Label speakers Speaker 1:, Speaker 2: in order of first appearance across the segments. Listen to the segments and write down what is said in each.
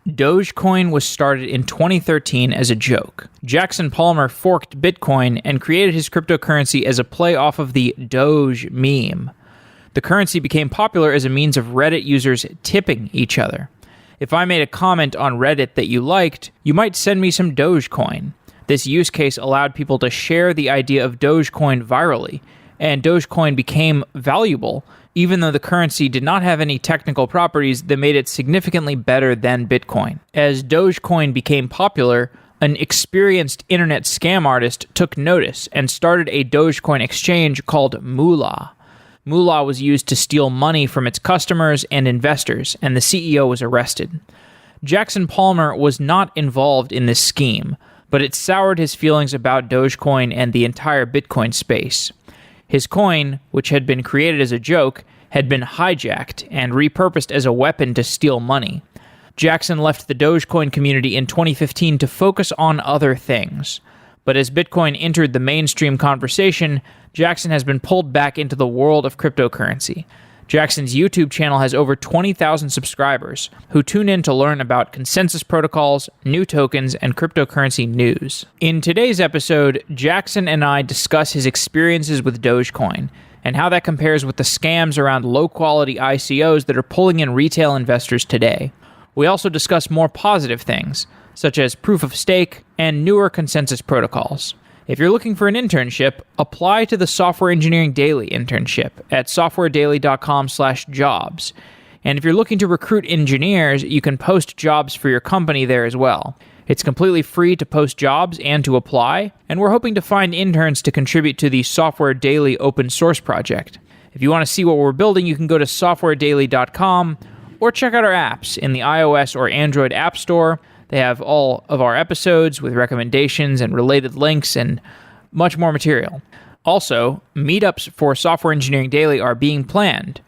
Speaker 1: Dogecoin was started in 2013 as a joke. Jackson Palmer forked Bitcoin and created his cryptocurrency as a play off of the Doge meme. The currency became popular as a means of Reddit users tipping each other. If I made a comment on Reddit that you liked, you might send me some Dogecoin. This use case allowed people to share the idea of Dogecoin virally, and Dogecoin became valuable, even though the currency did not have any technical properties that made it significantly better than Bitcoin. As Dogecoin became popular, an experienced internet scam artist took notice and started a Dogecoin exchange called Moolah. Moolah was used to steal money from its customers and investors, and the CEO was arrested. Jackson Palmer was not involved in this scheme, but it soured his feelings about Dogecoin and the entire Bitcoin space. His coin, which had been created as a joke, had been hijacked and repurposed as a weapon to steal money. Jackson left the Dogecoin community in 2015 to focus on other things. But as Bitcoin entered the mainstream conversation, Jackson has been pulled back into the world of cryptocurrency. Jackson's YouTube channel has over 20,000 subscribers who tune in to learn about consensus protocols, new tokens, and cryptocurrency news. In today's episode, Jackson and I discuss his experiences with Dogecoin and how that compares with the scams around low-quality ICOs that are pulling in retail investors today. We also discuss more positive things, such as proof of stake and newer consensus protocols. If you're looking for an internship, apply to the Software Engineering Daily internship at softwaredaily.com/jobs. And if you're looking to recruit engineers, you can post jobs for your company there as well. It's completely free to post jobs and to apply, and we're hoping to find interns to contribute to the Software Daily open source project. If you want to see what we're building, you can go to softwaredaily.com or check out our apps in the iOS or Android App Store. They have all of our episodes with recommendations and related links and much more material. Also, meetups for Software Engineering Daily are being planned.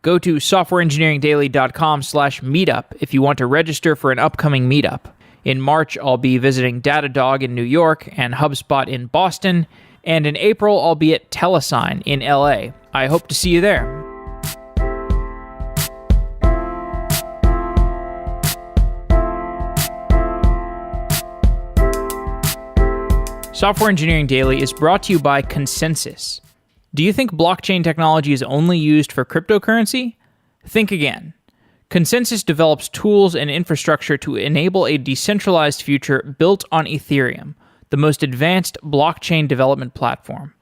Speaker 1: Go to softwareengineeringdaily.com/meetup if you want to register for an upcoming meetup. In March, I'll be visiting Datadog in New York and HubSpot in Boston. And in April, I'll be at Telesign in LA. I hope to see you there. Software Engineering Daily is brought to you by Consensus. Do you think blockchain technology is only used for cryptocurrency? Think again. Consensus develops tools and infrastructure to enable a decentralized future built on Ethereum, the most advanced blockchain development platform.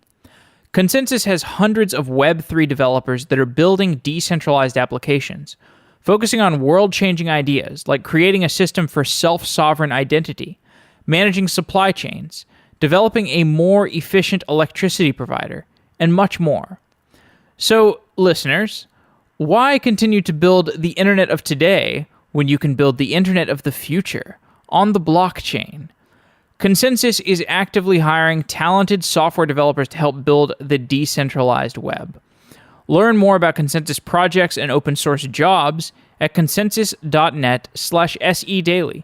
Speaker 1: Consensus has hundreds of Web3 developers that are building decentralized applications, focusing on world-changing ideas like creating a system for self-sovereign identity, managing supply chains, developing a more efficient electricity provider, and much more. So, listeners, why continue to build the internet of today when you can build the internet of the future on the blockchain? Consensus is actively hiring talented software developers to help build the decentralized web. Learn more about Consensus projects and open source jobs at consensus.net/SE Daily.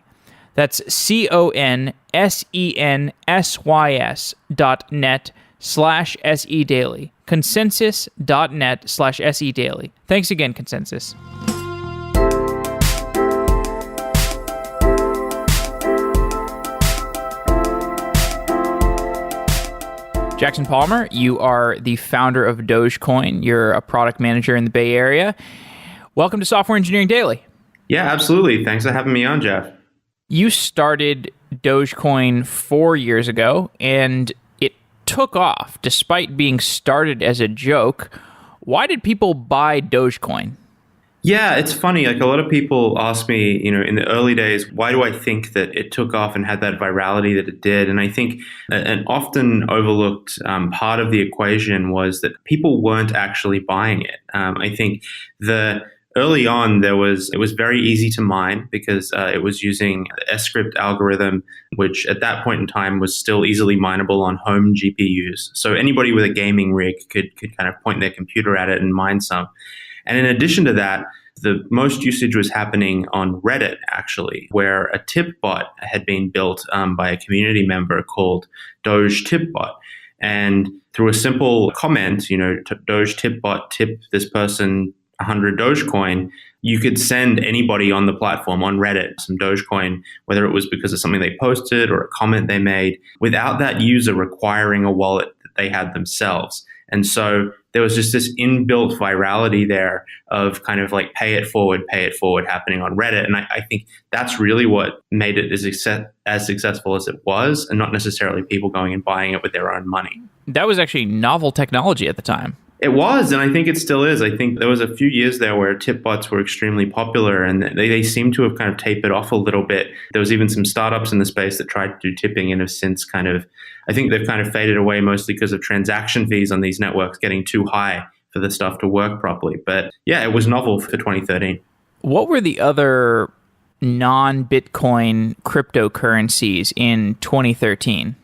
Speaker 1: That's CONSENSYS.net/SE Daily. Consensus.net/SE Daily. Thanks again, Consensus. Jackson Palmer, you are the founder of Dogecoin. You're a product manager in the Bay Area. Welcome to Software Engineering Daily.
Speaker 2: Yeah, absolutely. Thanks for having me on, Jeff.
Speaker 1: You started Dogecoin 4 years ago, and it took off despite being started as a joke. Why did people buy Dogecoin?
Speaker 2: Yeah, it's funny. Like a lot of people ask me, in the early days, why do I think that it took off and had that virality that it did? And I think an often overlooked part of the equation was that people weren't actually buying it. I think early on, it was very easy to mine because it was using the S-script algorithm, which at that point in time was still easily mineable on home GPUs. So anybody with a gaming rig could kind of point their computer at it and mine some. And in addition to that, the most usage was happening on Reddit, actually, where a tip bot had been built by a community member called Doge Tip Bot. And through a simple comment, Doge Tip Bot tip this person 100 Dogecoin, you could send anybody on the platform, on Reddit, some Dogecoin, whether it was because of something they posted or a comment they made, without that user requiring a wallet that they had themselves. And so there was just this inbuilt virality there of kind of like pay it forward happening on Reddit. And I think that's really what made it as successful as it was, and not necessarily people going and buying it with their own money.
Speaker 1: That was actually novel technology at the time.
Speaker 2: It was, and I think it still is. I think there was a few years there where tip bots were extremely popular, and they seem to have kind of tapered off a little bit. There was even some startups in the space that tried to do tipping and have since kind of, I think they've kind of faded away mostly because of transaction fees on these networks getting too high for the stuff to work properly. But yeah, it was novel for 2013.
Speaker 1: What were the other non-Bitcoin cryptocurrencies in 2013?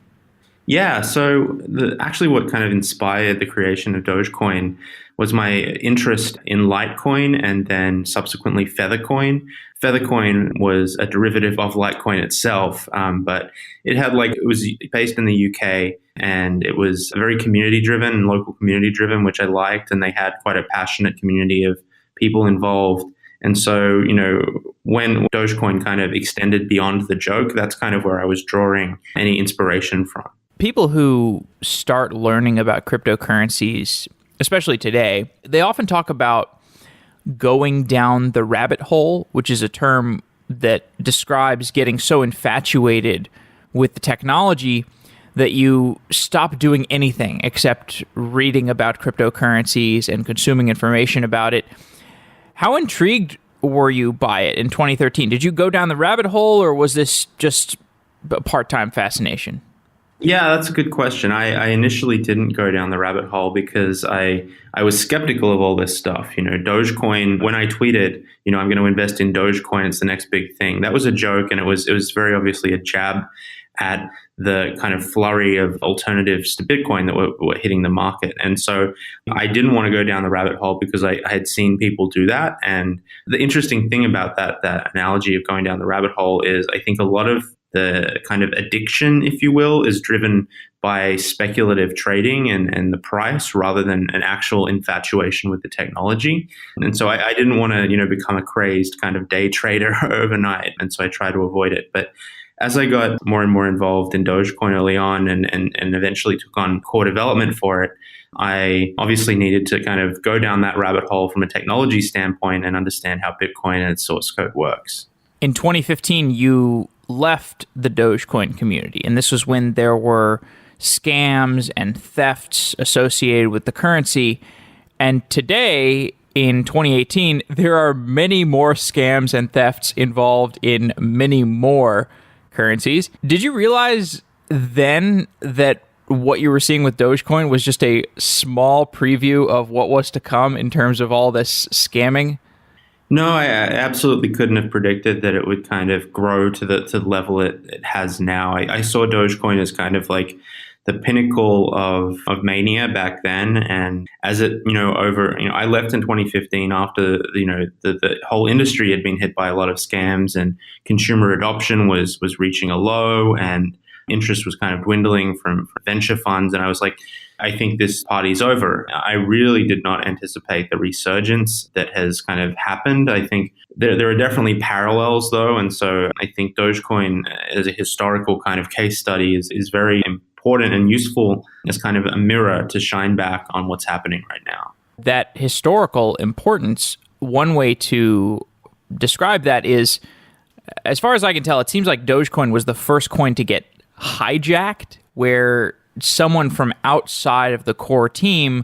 Speaker 2: Yeah, so actually what kind of inspired the creation of Dogecoin was my interest in Litecoin and then subsequently Feathercoin. Feathercoin was a derivative of Litecoin itself, but it was based in the UK, and it was very community-driven and local community-driven, which I liked, and they had quite a passionate community of people involved. And so, when Dogecoin kind of extended beyond the joke, that's kind of where I was drawing any inspiration from.
Speaker 1: People who start learning about cryptocurrencies, especially today, they often talk about going down the rabbit hole, which is a term that describes getting so infatuated with the technology that you stop doing anything except reading about cryptocurrencies and consuming information about it. How intrigued were you by it in 2013? Did you go down the rabbit hole, or was this just a part-time fascination?
Speaker 2: Yeah, that's a good question. I initially didn't go down the rabbit hole because I was skeptical of all this stuff. Dogecoin, when I tweeted, I'm going to invest in Dogecoin, it's the next big thing. That was a joke, and it was very obviously a jab at the kind of flurry of alternatives to Bitcoin that were hitting the market. And so I didn't want to go down the rabbit hole because I had seen people do that. And the interesting thing about that analogy of going down the rabbit hole is I think a lot of the kind of addiction, if you will, is driven by speculative trading and the price rather than an actual infatuation with the technology. And so I didn't want to, become a crazed kind of day trader overnight. And so I tried to avoid it. But as I got more and more involved in Dogecoin early on and eventually took on core development for it, I obviously needed to kind of go down that rabbit hole from a technology standpoint and understand how Bitcoin and its source code works.
Speaker 1: In 2015, you left the Dogecoin community, and this was when there were scams and thefts associated with the currency. And today, in 2018, there are many more scams and thefts involved in many more currencies. Did you realize then that what you were seeing with Dogecoin was just a small preview of what was to come in terms of all this scamming?
Speaker 2: No, I absolutely couldn't have predicted that it would kind of grow to the level it has now. I saw Dogecoin as kind of like the pinnacle of mania back then. And as it, I left in 2015 after, the whole industry had been hit by a lot of scams and consumer adoption was reaching a low and interest was kind of dwindling from venture funds. And I was like, I think this party's over. I really did not anticipate the resurgence that has kind of happened. I think there are definitely parallels though. And so I think Dogecoin as a historical kind of case study is very important and useful as kind of a mirror to shine back on what's happening right now.
Speaker 1: That historical importance, one way to describe that is, as far as I can tell, it seems like Dogecoin was the first coin to get hijacked, where someone from outside of the core team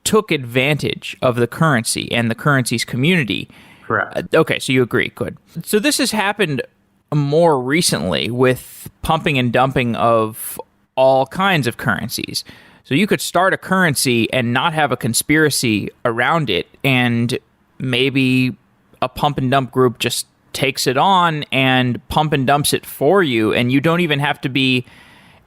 Speaker 1: took advantage of the currency and the currency's community.
Speaker 2: Correct.
Speaker 1: Okay, so you agree. Good. So this has happened more recently with pumping and dumping of all kinds of currencies. So you could start a currency and not have a conspiracy around it, and maybe a pump and dump group just takes it on and pump and dumps it for you, and you don't even have to be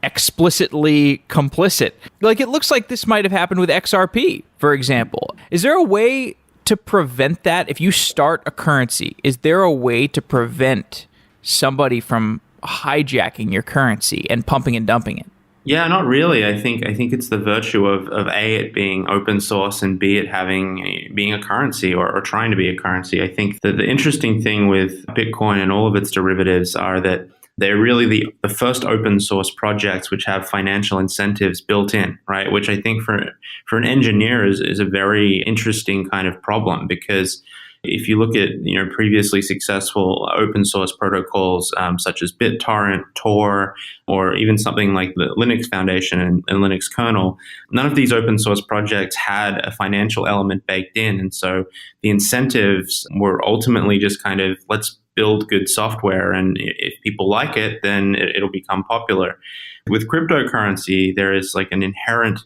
Speaker 1: explicitly complicit. Like, it looks like this might have happened with XRP, for example. Is there a way to prevent that? If you start a currency, is there a way to prevent somebody from hijacking your currency and pumping and dumping it?
Speaker 2: Yeah, not really. I think it's the virtue of A, it being open source, and B, it being a currency, or trying to be a currency. I think that the interesting thing with Bitcoin and all of its derivatives are that they're really the first open source projects which have financial incentives built in, right? Which I think for an engineer is a very interesting kind of problem, because if you look at previously successful open source protocols, such as BitTorrent, Tor, or even something like the Linux Foundation and Linux kernel, none of these open source projects had a financial element baked in. And so the incentives were ultimately just kind of, let's build good software, and if people like it, then it'll become popular. With cryptocurrency, there is like an inherent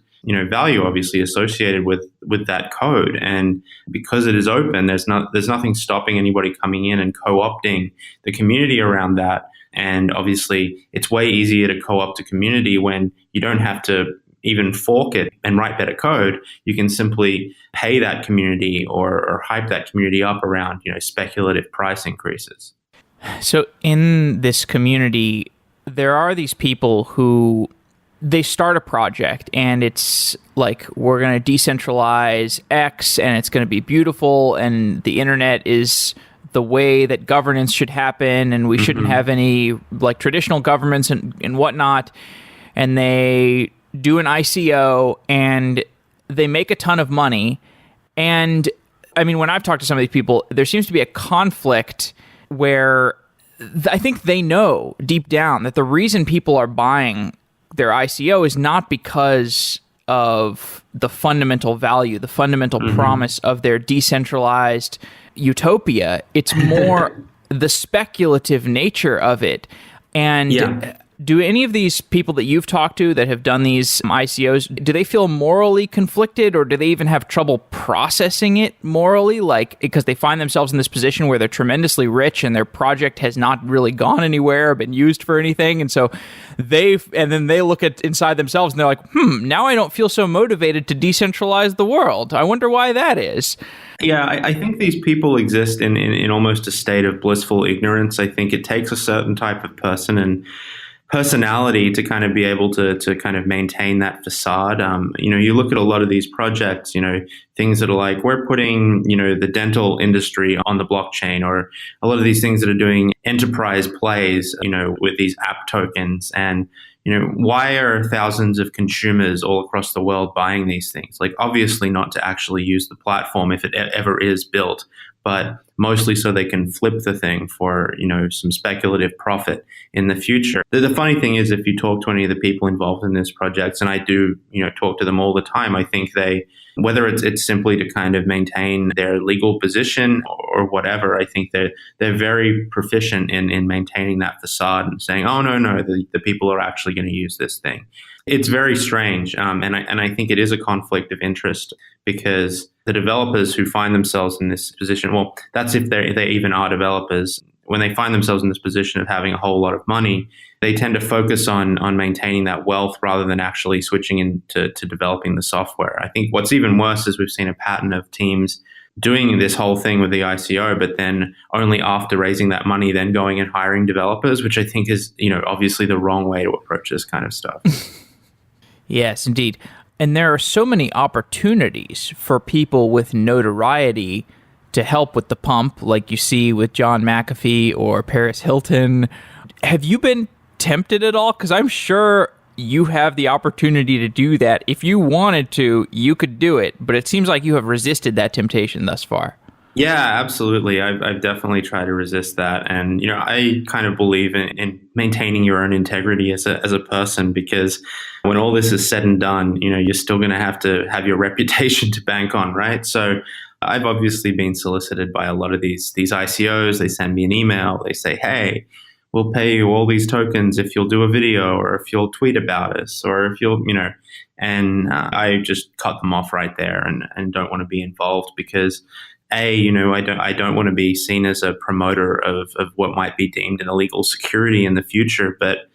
Speaker 2: value obviously associated with that code, and because it is open, there's nothing stopping anybody coming in and co-opting the community around that. And obviously it's way easier to co-opt a community when you don't have to even fork it and write better code. You can simply pay that community or hype that community up around speculative price increases.
Speaker 1: So in this community, there are these people who they start a project and it's like, we're going to decentralize X and it's going to be beautiful, and the internet is the way that governance should happen, and we shouldn't have any like traditional governments and whatnot. And they do an ICO and they make a ton of money. And I mean, when I've talked to some of these people, there seems to be a conflict where I think they know deep down that the reason people are buying their ICO is not because of the fundamental value, the fundamental promise of their decentralized utopia. It's more the speculative nature of it. And do any of these people that you've talked to that have done these ICOs, do they feel morally conflicted, or do they even have trouble processing it morally? Like, because they find themselves in this position where they're tremendously rich and their project has not really gone anywhere or been used for anything. And so then they look at inside themselves and they're like, now I don't feel so motivated to decentralize the world. I wonder why that is.
Speaker 2: Yeah, I think these people exist in almost a state of blissful ignorance. I think it takes a certain type of person and personality to kind of be able to kind of maintain that facade. You look at a lot of these projects, things that are like, we're putting, the dental industry on the blockchain, or a lot of these things that are doing enterprise plays, with these app tokens. And, why are thousands of consumers all across the world buying these things? Like, obviously not to actually use the platform if it ever is built, but mostly so they can flip the thing for, some speculative profit in the future. The funny thing is, if you talk to any of the people involved in this project, and I do, talk to them all the time, I think whether it's simply to kind of maintain their legal position or whatever, I think they're very proficient in maintaining that facade and saying, oh, no, the people are actually going to use this thing. It's very strange. And I think it is a conflict of interest, because the developers who find themselves in this position, well, that's if they even are developers. When they find themselves in this position of having a whole lot of money, they tend to focus on maintaining that wealth rather than actually switching into developing the software. I think what's even worse is we've seen a pattern of teams doing this whole thing with the ICO, but then only after raising that money, then going and hiring developers, which I think is, obviously the wrong way to approach this kind of stuff.
Speaker 1: Yes, indeed. And there are so many opportunities for people with notoriety to help with the pump, like you see with John McAfee or Paris Hilton. Have you been tempted at all? Because I'm sure you have the opportunity to do that. If you wanted to, you could do it. But it seems like you have resisted that temptation thus far.
Speaker 2: Yeah, absolutely. I've definitely tried to resist that. And, I kind of believe in maintaining your own integrity as a person, because when all this is said and done, you're still going to have your reputation to bank on, right? So I've obviously been solicited by a lot of these ICOs. They send me an email. They say, hey, we'll pay you all these tokens if you'll do a video, or if you'll tweet about us, or if you'll, and I just cut them off right there and don't want to be involved, because I don't want to be seen as a promoter of what might be deemed an illegal security in the future. But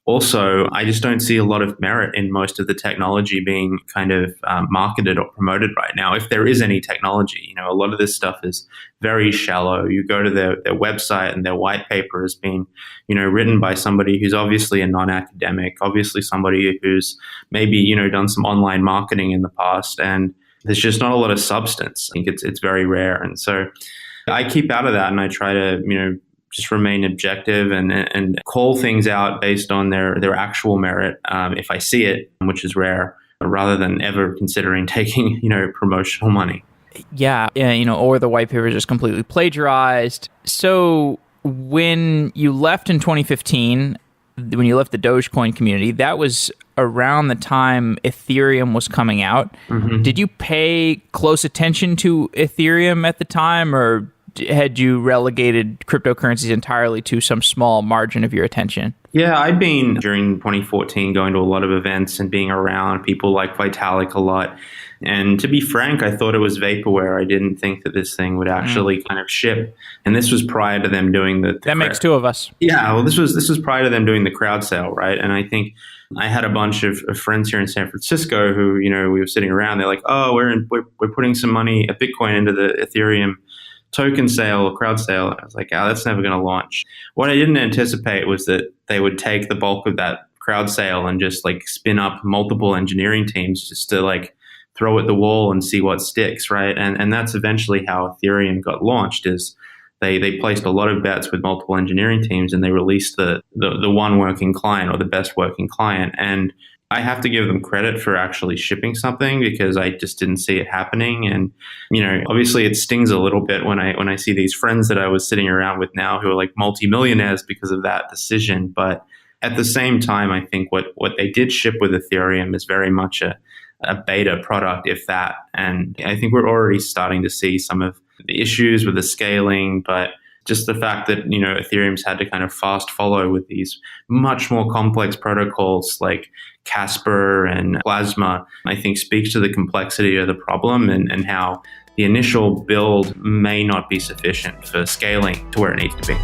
Speaker 2: also, I just don't see a lot of merit in most of the technology being kind of marketed or promoted right now. If there is any technology, a lot of this stuff is very shallow. You go to their website and their white paper has been, written by somebody who's obviously a non-academic, obviously somebody who's maybe, done some online marketing in the past, and there's just not a lot of substance. I think it's very rare. And so I keep out of that and I try to, just remain objective and call things out based on their actual merit if I see it, which is rare, rather than ever considering taking, promotional money.
Speaker 1: Yeah, or the white paper is just completely plagiarized. So when you left in 2015, when you left the Dogecoin community, that was around the time Ethereum was coming out. Mm-hmm. Did you pay close attention to Ethereum at the time, or had you relegated cryptocurrencies entirely to some small margin of your attention?
Speaker 2: Yeah, I'd been during 2014 going to a lot of events and being around people like Vitalik a lot. And to be frank, I thought it was vaporware. I didn't think that this thing would actually kind of ship. And this was prior to them doing that
Speaker 1: makes two of us.
Speaker 2: Yeah, well, this was prior to them doing the crowd sale, right? And I think I had a bunch of friends here in San Francisco who, we were sitting around. They're like, "Oh, we're putting some money, a Bitcoin, into the Ethereum token sale or crowd sale." I was like, "Oh, that's never going to launch." What I didn't anticipate was that they would take the bulk of that crowd sale and just like spin up multiple engineering teams just to like throw at the wall and see what sticks, right? And that's eventually how Ethereum got launched. Is they placed a lot of bets with multiple engineering teams and they released the one working client or the best working client. And I have to give them credit for actually shipping something because I just didn't see it happening. And, obviously it stings a little bit when I see these friends that I was sitting around with now who are like multimillionaires because of that decision. But at the same time, I think what they did ship with Ethereum is very much a beta product, if that. And I think we're already starting to see some of the issues with the scaling, but just the fact that, Ethereum's had to kind of fast follow with these much more complex protocols like Casper and Plasma, I think speaks to the complexity of the problem and how the initial build may not be sufficient for scaling to where it needs to be.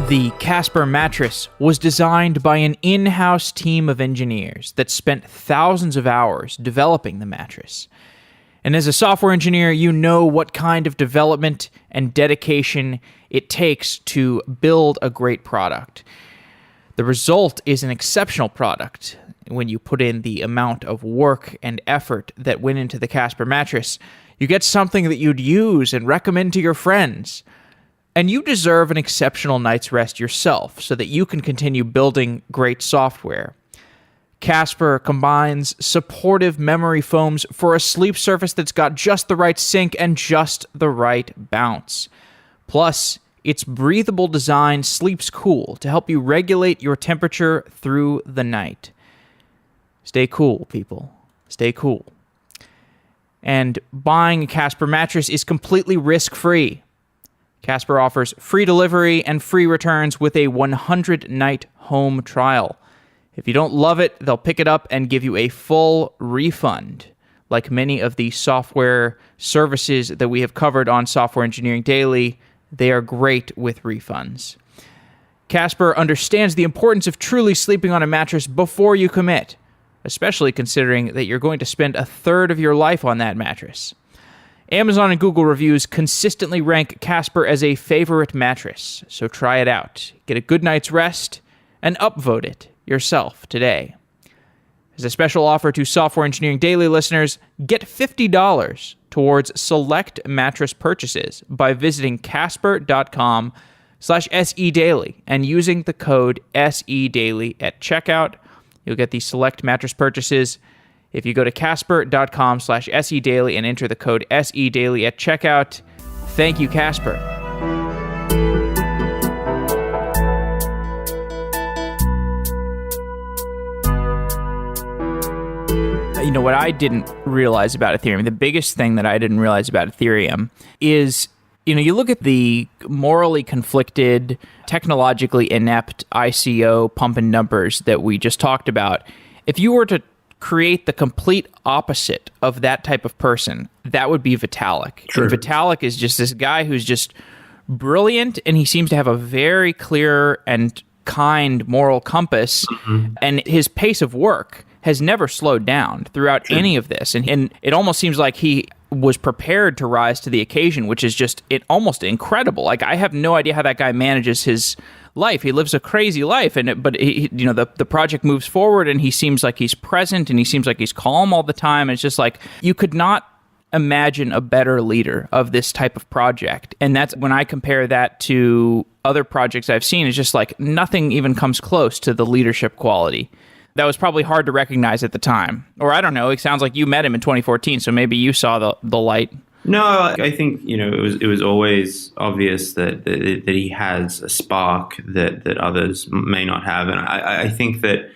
Speaker 1: The Casper mattress was designed by an in-house team of engineers that spent thousands of hours developing the mattress. And as a software engineer, you know what kind of development and dedication it takes to build a great product. The result is an exceptional product. When you put in the amount of work and effort that went into the Casper mattress, you get something that you'd use and recommend to your friends. And you deserve an exceptional night's rest yourself so that you can continue building great software. Casper combines supportive memory foams for a sleep surface that's got just the right sink and just the right bounce. Plus, its breathable design sleeps cool to help you regulate your temperature through the night. Stay cool, people. Stay cool. And buying a Casper mattress is completely risk-free. Casper offers free delivery and free returns with a 100-night home trial. If you don't love it, they'll pick it up and give you a full refund. Like many of the software services that we have covered on Software Engineering Daily, they are great with refunds. Casper understands the importance of truly sleeping on a mattress before you commit, especially considering that you're going to spend a third of your life on that mattress. Amazon and Google reviews consistently rank Casper as a favorite mattress, so try it out. Get a good night's rest and upvote it yourself today. As a special offer to Software Engineering Daily listeners, get $50 towards select mattress purchases by visiting casper.com/SEDaily and using the code SEDaily at checkout. You'll get the select mattress purchases if you go to casper.com/SEDaily and enter the code SEDaily at checkout. Thank you, Casper. What I didn't realize about Ethereum, the biggest thing that I didn't realize about Ethereum is, you look at the morally conflicted, technologically inept ICO pump and numbers that we just talked about. If you were to create the complete opposite of that type of person, that would be Vitalik.
Speaker 2: True.
Speaker 1: And Vitalik is just this guy who's just brilliant, and he seems to have a very clear and kind moral compass, and his pace of work has never slowed down throughout any of this. And it almost seems like he was prepared to rise to the occasion, which is just almost incredible. Like, I have no idea how that guy manages his life. He lives a crazy life, but the project moves forward, and he seems like he's present, and he seems like he's calm all the time. It's just like, you could not imagine a better leader of this type of project. And that's when I compare that to other projects I've seen, it's just like nothing even comes close to the leadership quality. That was probably hard to recognize at the time. Or I don't know, it sounds like you met him in 2014, so maybe you saw the light.
Speaker 2: No, I think, it was always obvious that he has a spark that others may not have. And I think that,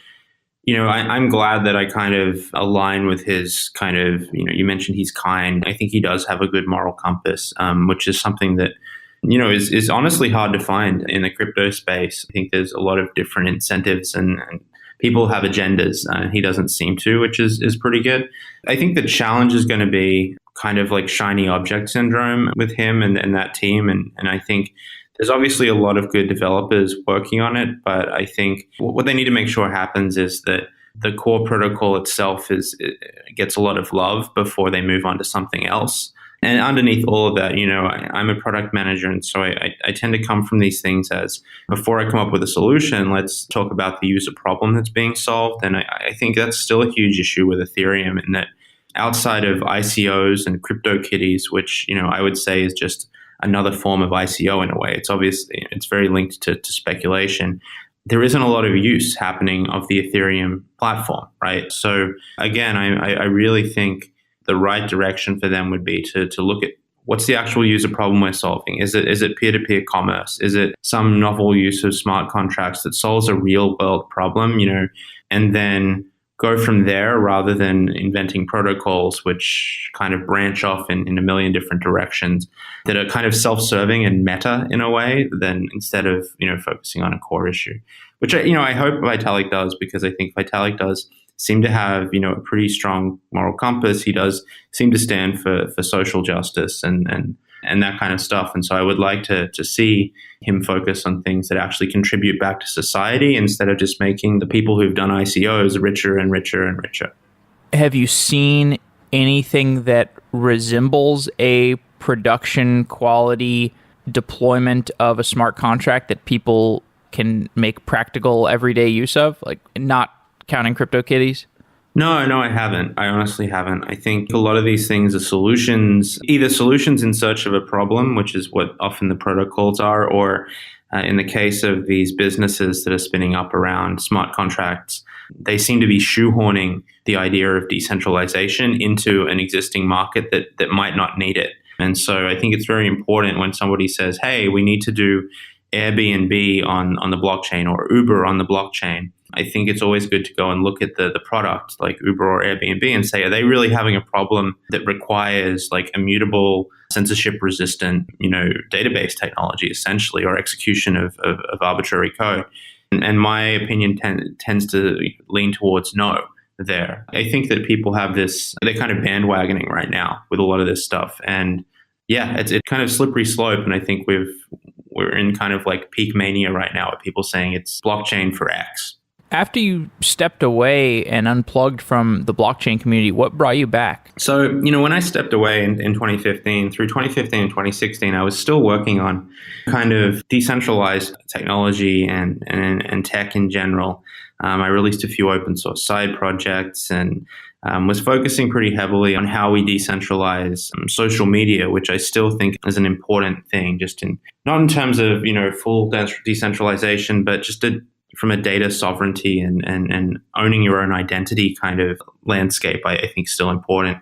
Speaker 2: I'm glad that I kind of align with his kind of, you mentioned he's kind. I think he does have a good moral compass, which is something that, is honestly hard to find in the crypto space. I think there's a lot of different incentives and people have agendas, and he doesn't seem to, which is pretty good. I think the challenge is going to be kind of like shiny object syndrome with him and that team. And I think there's obviously a lot of good developers working on it, but I think what they need to make sure happens is that the core protocol itself gets a lot of love before they move on to something else. And underneath all of that, I'm a product manager, and so I tend to come from these things as, before I come up with a solution, let's talk about the user problem that's being solved. And I think that's still a huge issue with Ethereum, in that outside of ICOs and CryptoKitties, which I would say is just another form of ICO in a way. It's very linked to speculation. There isn't a lot of use happening of the Ethereum platform, right? So again, I really think the right direction for them would be to look at what's the actual user problem we're solving. Is it peer-to-peer commerce? Is it some novel use of smart contracts that solves a real world problem, and then go from there, rather than inventing protocols which kind of branch off in a million different directions that are kind of self-serving and meta in a way, then instead of, focusing on a core issue, which I hope Vitalik does, because I think Vitalik does seem to have, a pretty strong moral compass. He does seem to stand for social justice and that kind of stuff. And so I would like to see him focus on things that actually contribute back to society, instead of just making the people who've done ICOs richer and richer and richer.
Speaker 1: Have you seen anything that resembles a production quality deployment of a smart contract that people can make practical everyday use of, like not counting CryptoKitties?
Speaker 2: No, I haven't. I honestly haven't. I think a lot of these things are solutions, either solutions in search of a problem, which is what often the protocols are, or in the case of these businesses that are spinning up around smart contracts, they seem to be shoehorning the idea of decentralization into an existing market that might not need it. And so I think it's very important when somebody says, hey, we need to do Airbnb on the blockchain, or Uber on the blockchain. I think it's always good to go and look at the product like Uber or Airbnb and say, are they really having a problem that requires like immutable, censorship resistant, database technology essentially, or execution of arbitrary code? And my opinion tends to lean towards no there. I think that people have they're kind of bandwagoning right now with a lot of this stuff. And yeah, it's kind of slippery slope. And I think we're in kind of like peak mania right now with people saying it's blockchain for X.
Speaker 1: After you stepped away and unplugged from the blockchain community, what brought you back?
Speaker 2: So, when I stepped away in 2015, through 2015 and 2016, I was still working on kind of decentralized technology and tech in general. I released a few open source side projects and was focusing pretty heavily on how we decentralize social media, which I still think is an important thing, not in terms of, full decentralization, but just from a data sovereignty and owning your own identity kind of landscape, I think still important.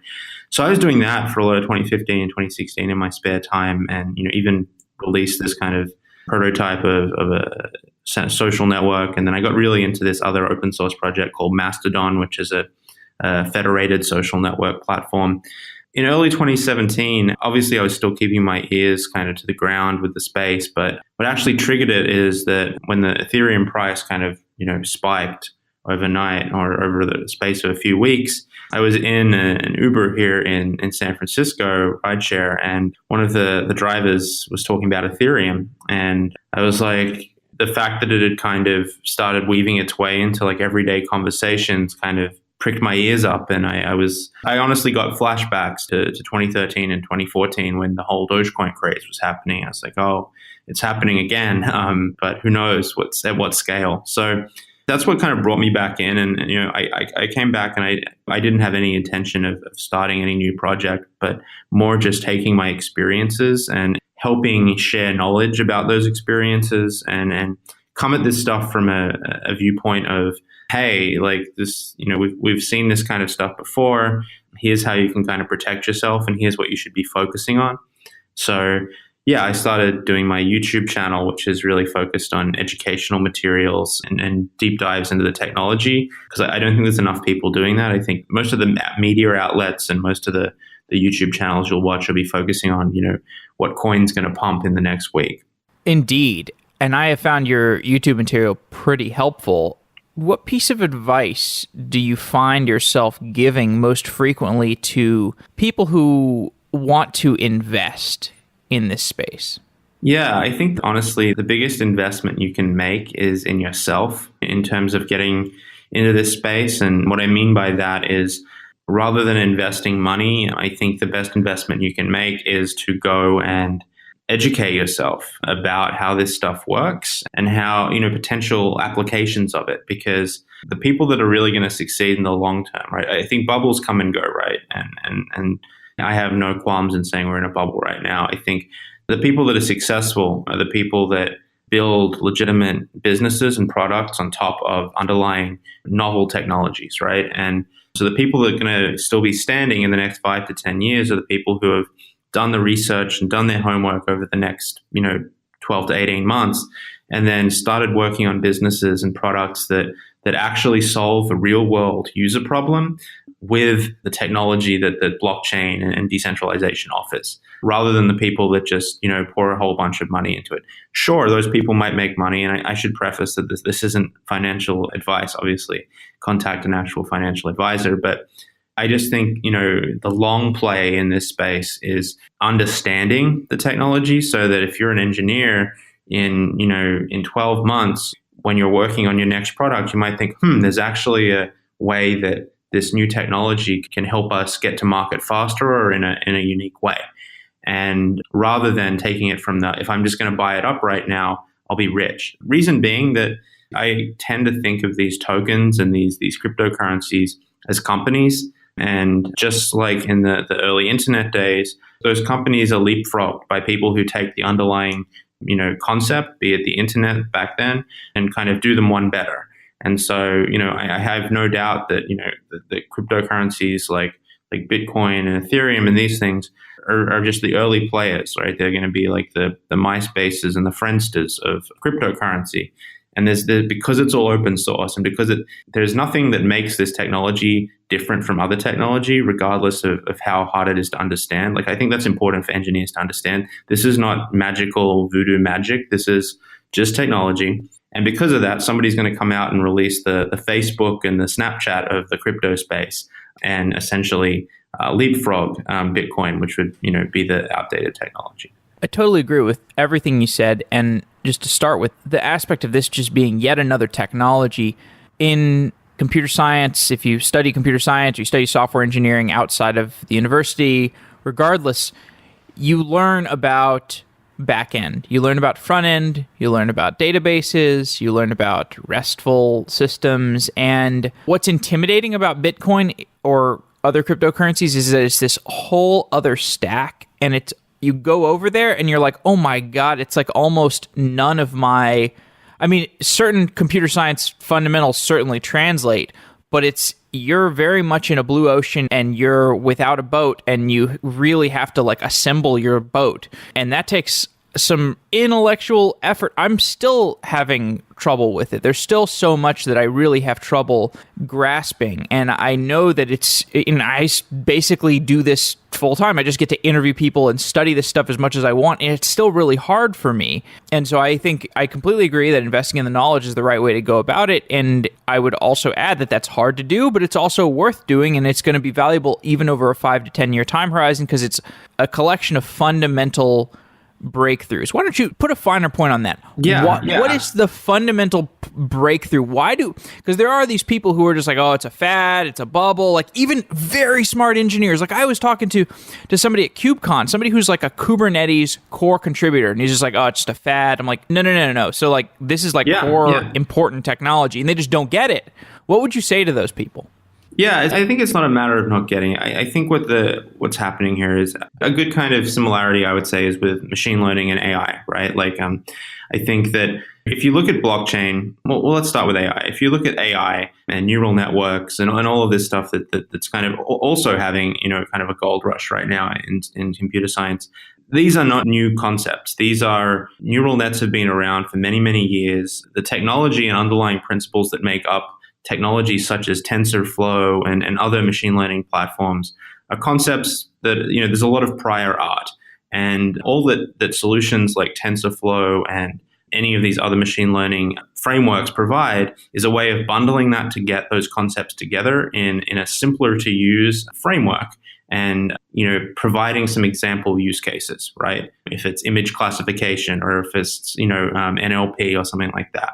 Speaker 2: So I was doing that for a lot of 2015 and 2016 in my spare time, and even released this kind of prototype of a social network. And then I got really into this other open source project called Mastodon, which is a federated social network platform. In early 2017, obviously I was still keeping my ears kind of to the ground with the space, but what actually triggered it is that when the Ethereum price kind of, spiked, overnight or over the space of a few weeks. I was in an Uber here in San Francisco, rideshare, and one of the drivers was talking about Ethereum. And I was like, the fact that it had kind of started weaving its way into like everyday conversations kind of pricked my ears up. And I honestly got flashbacks to 2013 and 2014 when the whole Dogecoin craze was happening. I was like, oh, it's happening again. But who knows at what scale? So that's what kind of brought me back in. And I came back and I didn't have any intention of starting any new project, but more just taking my experiences and helping share knowledge about those experiences and come at this stuff from a viewpoint of, hey, like this, we've seen this kind of stuff before. Here's how you can kind of protect yourself, and here's what you should be focusing on. So yeah, I started doing my YouTube channel, which is really focused on educational materials and deep dives into the technology, because I don't think there's enough people doing that. I think most of the media outlets and most of the YouTube channels you'll watch will be focusing on, what coin's going to pump in the next week.
Speaker 1: Indeed. And I have found your YouTube material pretty helpful. What piece of advice do you find yourself giving most frequently to people who want to invest in this space?
Speaker 2: Yeah, I think honestly, the biggest investment you can make is in yourself in terms of getting into this space. And what I mean by that is, rather than investing money, I think the best investment you can make is to go and educate yourself about how this stuff works and how, potential applications of it. Because the people that are really going to succeed in the long term, right? I think bubbles come and go, right? And I have no qualms in saying we're in a bubble right now. I think the people that are successful are the people that build legitimate businesses and products on top of underlying novel technologies, right? And so the people that are going to still be standing in the next 5 to 10 years are the people who have done the research and done their homework over the next, 12 to 18 months, and then started working on businesses and products that actually solve a real world user problem with the technology that blockchain and decentralization offers, rather than the people that just, pour a whole bunch of money into it. Sure, those people might make money. And I should preface that this isn't financial advice, obviously. Contact an actual financial advisor. But I just think, the long play in this space is understanding the technology, so that if you're an engineer in 12 months, when you're working on your next product, you might think, there's actually a way that this new technology can help us get to market faster or in a unique way. And rather than taking it from if I'm just going to buy it up right now, I'll be rich. Reason being that I tend to think of these tokens and these cryptocurrencies as companies. And just like in the early internet days, those companies are leapfrogged by people who take the underlying, concept, be it the internet back then, and kind of do them one better. And so, I have no doubt that, the cryptocurrencies like Bitcoin and Ethereum and these things are just the early players, right? They're going to be like the MySpaces and the Friendsters of cryptocurrency. And because it's all open source, and because there's nothing that makes this technology different from other technology, regardless of how hard it is to understand. Like, I think that's important for engineers to understand. This is not magical voodoo magic. This is just technology. And because of that, somebody's going to come out and release the Facebook and the Snapchat of the crypto space and essentially leapfrog Bitcoin, which would be the outdated technology.
Speaker 1: I totally agree with everything you said. And just to start with, the aspect of this just being yet another technology in computer science, if you study computer science, you study software engineering outside of the university, regardless, you learn about back end, you learn about front end, you learn about databases, you learn about RESTful systems. And what's intimidating about Bitcoin or other cryptocurrencies is that it's this whole other stack, and you go over there and you're like, oh my God, it's like almost none of certain computer science fundamentals certainly translate, but you're very much in a blue ocean and you're without a boat, and you really have to assemble your boat. And that takes some intellectual effort. I'm still having trouble with it. There's still so much that I really have trouble grasping. And I know that I basically do this full time. I just get to interview people and study this stuff as much as I want. And it's still really hard for me. And so I think I completely agree that investing in the knowledge is the right way to go about it. And I would also add that that's hard to do, but it's also worth doing. And it's going to be valuable even over a 5 to 10 year time horizon because it's a collection of fundamental breakthroughs. Why don't you put a finer point on that? What is the fundamental breakthrough? Because there are these people who are just like, oh, it's a fad, it's a bubble, like even very smart engineers. Like I was talking to somebody at KubeCon, somebody who's like a Kubernetes core contributor, and he's just like, oh, it's just a fad. I'm like, no. So like this is like core important technology, and they just don't get it. What would you say to those people?
Speaker 2: Yeah, I think it's not a matter of not getting it. I think what's happening here is a good kind of similarity, I would say, is with machine learning and AI, right? Like, I think that if you look at blockchain, well, let's start with AI. If you look at AI and neural networks and all of this stuff that's kind of also having, kind of a gold rush right now in computer science, these are not new concepts. These are neural nets have been around for many, many years. The technology and underlying principles that make up technologies such as TensorFlow and other machine learning platforms are concepts that, there's a lot of prior art. And all that solutions like TensorFlow and any of these other machine learning frameworks provide is a way of bundling that to get those concepts together in a simpler to use framework and, providing some example use cases, right? If it's image classification or if it's, NLP or something like that.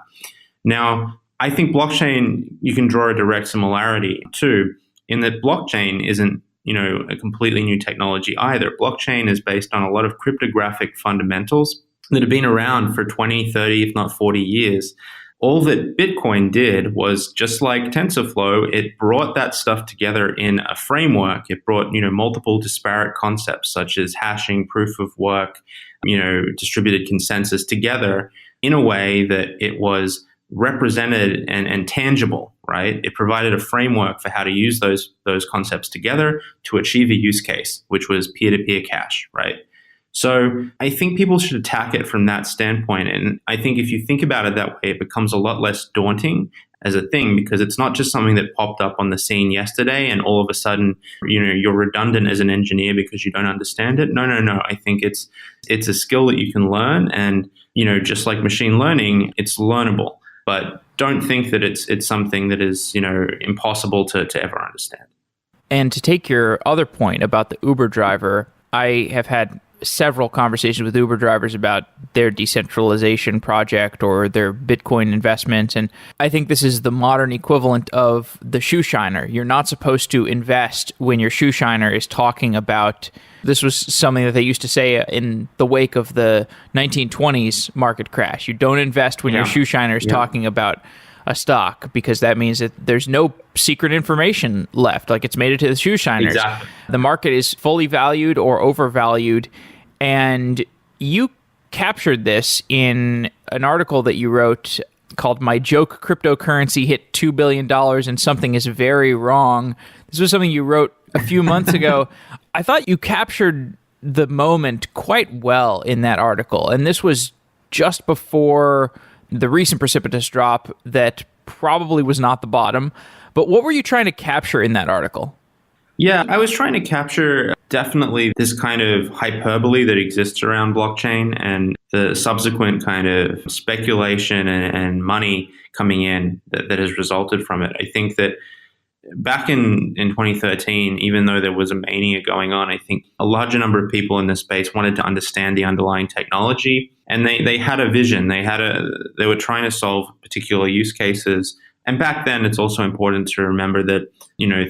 Speaker 2: Now, I think blockchain, you can draw a direct similarity to, in that blockchain isn't, a completely new technology either. Blockchain is based on a lot of cryptographic fundamentals that have been around for 20, 30, if not 40 years. All that Bitcoin did was, just like TensorFlow, it brought that stuff together in a framework. It brought, multiple disparate concepts such as hashing, proof of work, distributed consensus together in a way that it was represented and tangible, right? It provided a framework for how to use those concepts together to achieve a use case, which was peer-to-peer cash, right? So I think people should attack it from that standpoint. And I think if you think about it that way, it becomes a lot less daunting as a thing because it's not just something that popped up on the scene yesterday and all of a sudden, you're redundant as an engineer because you don't understand it. No. I think it's a skill that you can learn and, just like machine learning, it's learnable. But don't think that it's something that is, impossible to ever understand.
Speaker 1: And to take your other point about the Uber driver, I have had several conversations with Uber drivers about their decentralization project or their Bitcoin investment. And I think this is the modern equivalent of the shoe shiner. You're not supposed to invest when your shoe shiner is talking about, this was something that they used to say in the wake of the 1920s market crash. You don't invest when your shoe shiner is talking about a stock because that means that there's no secret information left. Like it's made it to the shoe shiners.
Speaker 2: Exactly.
Speaker 1: The market is fully valued or overvalued. And you captured this in an article that you wrote called "My Joke Cryptocurrency Hit $2 Billion and Something is Very Wrong." This was something you wrote a few months ago. I thought you captured the moment quite well in that article. And this was just before the recent precipitous drop that probably was not the bottom. But what were you trying to capture in that article?
Speaker 2: Yeah, I was trying to capture definitely this kind of hyperbole that exists around blockchain and the subsequent kind of speculation and money coming in that has resulted from it. I think that back in 2013, even though there was a mania going on, I think a larger number of people in this space wanted to understand the underlying technology, and they had a vision. They were trying to solve particular use cases. And back then, it's also important to remember that,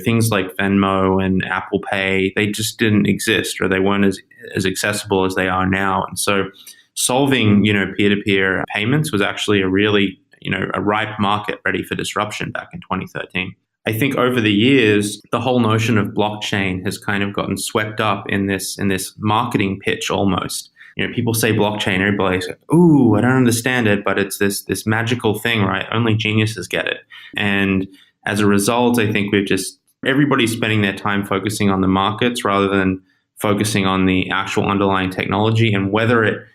Speaker 2: things like Venmo and Apple Pay, they just didn't exist or they weren't as accessible as they are now. And so solving, peer-to-peer payments was actually a really, a ripe market ready for disruption back in 2013. I think over the years, the whole notion of blockchain has kind of gotten swept up in this marketing pitch almost. People say blockchain, everybody's like, ooh, I don't understand it, but it's this magical thing, right? Only geniuses get it. And as a result, I think everybody's spending their time focusing on the markets rather than focusing on the actual underlying technology and whether it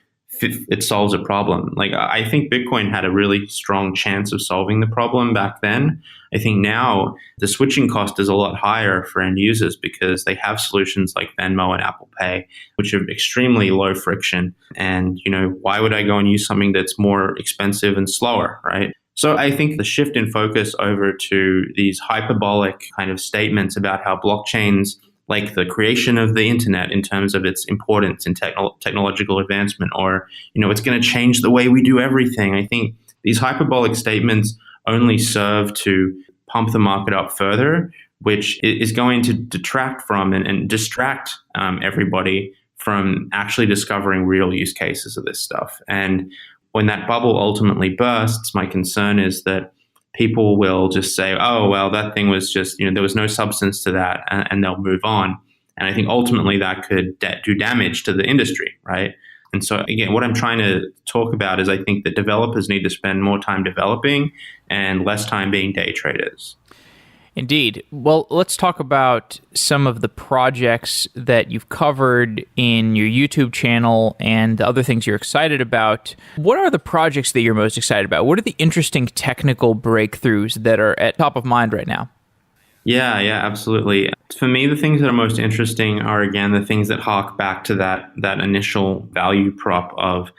Speaker 2: it solves a problem. Like, I think Bitcoin had a really strong chance of solving the problem back then. I think now the switching cost is a lot higher for end users because they have solutions like Venmo and Apple Pay, which are extremely low friction. And, why would I go and use something that's more expensive and slower, right? So I think the shift in focus over to these hyperbolic kind of statements about how blockchains, like the creation of the internet in terms of its importance in technological advancement, or, it's going to change the way we do everything. I think these hyperbolic statements only serve to pump the market up further, which is going to detract from and distract everybody from actually discovering real use cases of this stuff. And when that bubble ultimately bursts, my concern is that people will just say, oh, well, that thing was just, there was no substance to that, and they'll move on. And I think ultimately that could do damage to the industry, right? And so, again, what I'm trying to talk about is I think that developers need to spend more time developing and less time being day traders.
Speaker 1: Indeed. Well, let's talk about some of the projects that you've covered in your YouTube channel and the other things you're excited about. What are the projects that you're most excited about? What are the interesting technical breakthroughs that are at top of mind right now?
Speaker 2: Yeah, absolutely. For me, the things that are most interesting are, again, the things that hark back to that initial value prop of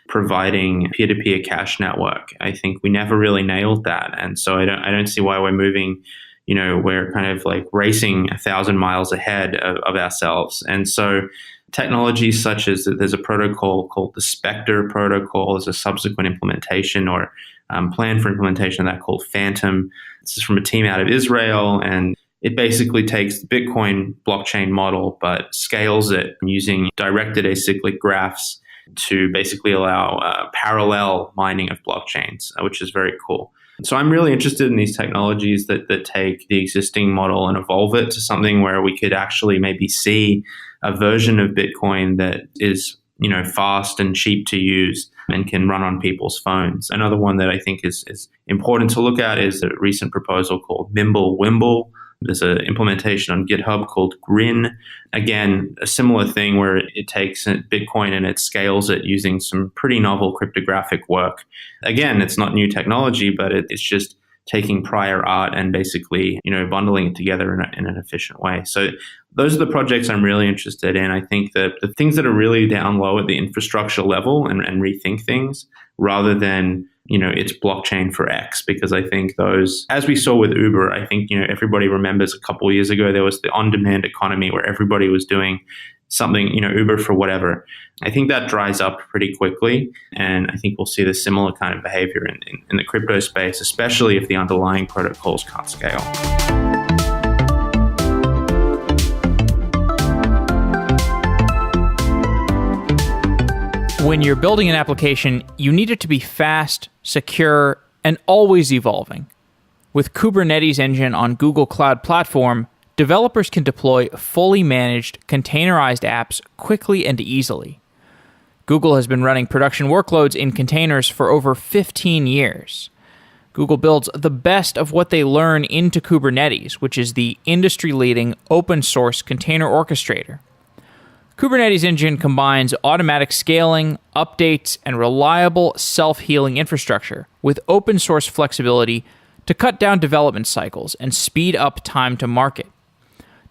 Speaker 2: providing peer-to-peer cash network. I think we never really nailed that. And so I don't see why we're moving, we're kind of like racing 1,000 miles ahead of ourselves. And so technologies such as there's a protocol called the Spectre protocol. There's a subsequent implementation or plan for implementation of that called Phantom. This is from a team out of Israel, and it basically takes the Bitcoin blockchain model but scales it using directed acyclic graphs to basically allow parallel mining of blockchains, which is very cool. So I'm really interested in these technologies that take the existing model and evolve it to something where we could actually maybe see a version of Bitcoin that is, fast and cheap to use and can run on people's phones. Another one that I think is important to look at is a recent proposal called Mimblewimble. There's an implementation on GitHub called Grin. Again, a similar thing where it takes Bitcoin and it scales it using some pretty novel cryptographic work. Again, it's not new technology, but it's just taking prior art and basically, bundling it together in an efficient way. So those are the projects I'm really interested in. I think that the things that are really down low at the infrastructure level and rethink things rather than, it's blockchain for X, because I think those, as we saw with Uber, I think, everybody remembers a couple of years ago, there was the on-demand economy where everybody was doing something, Uber for whatever. I think that dries up pretty quickly. And I think we'll see the similar kind of behavior in the crypto space, especially if the underlying protocols can't scale.
Speaker 1: When you're building an application, you need it to be fast, secure, and always evolving. With Kubernetes Engine on Google Cloud Platform, developers can deploy fully managed, containerized apps quickly and easily. Google has been running production workloads in containers for over 15 years. Google builds the best of what they learn into Kubernetes, which is the industry-leading open-source container orchestrator. Kubernetes Engine combines automatic scaling, updates, and reliable self-healing infrastructure with open-source flexibility to cut down development cycles and speed up time to market.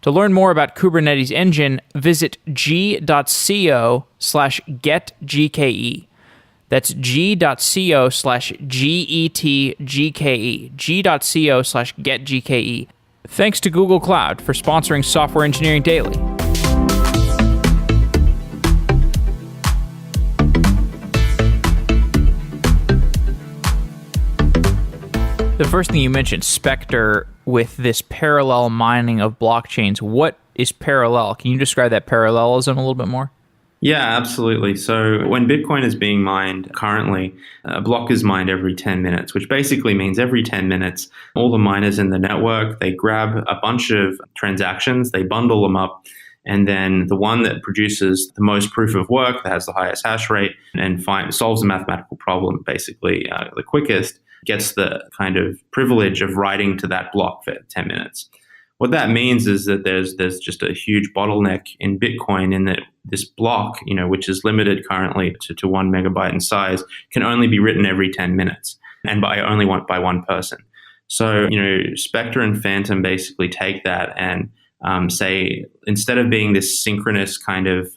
Speaker 1: To learn more about Kubernetes Engine, visit g.co/getgke. That's g.co/getgke, g.co/getgke. Thanks to Google Cloud for sponsoring Software Engineering Daily. The first thing you mentioned, Spectre, with this parallel mining of blockchains. What is parallel? Can you describe that parallelism a little bit more?
Speaker 2: Yeah, absolutely. So when Bitcoin is being mined currently, a block is mined every 10 minutes, which basically means every 10 minutes, all the miners in the network, they grab a bunch of transactions, they bundle them up, and then the one that produces the most proof of work, that has the highest hash rate, and solves a mathematical problem basically the quickest, gets the kind of privilege of writing to that block for 10 minutes. What that means is that there's just a huge bottleneck in Bitcoin in that this block, which is limited currently to 1 megabyte in size, can only be written every 10 minutes and by one person. So, Spectre and Phantom basically take that and say, instead of being this synchronous kind of,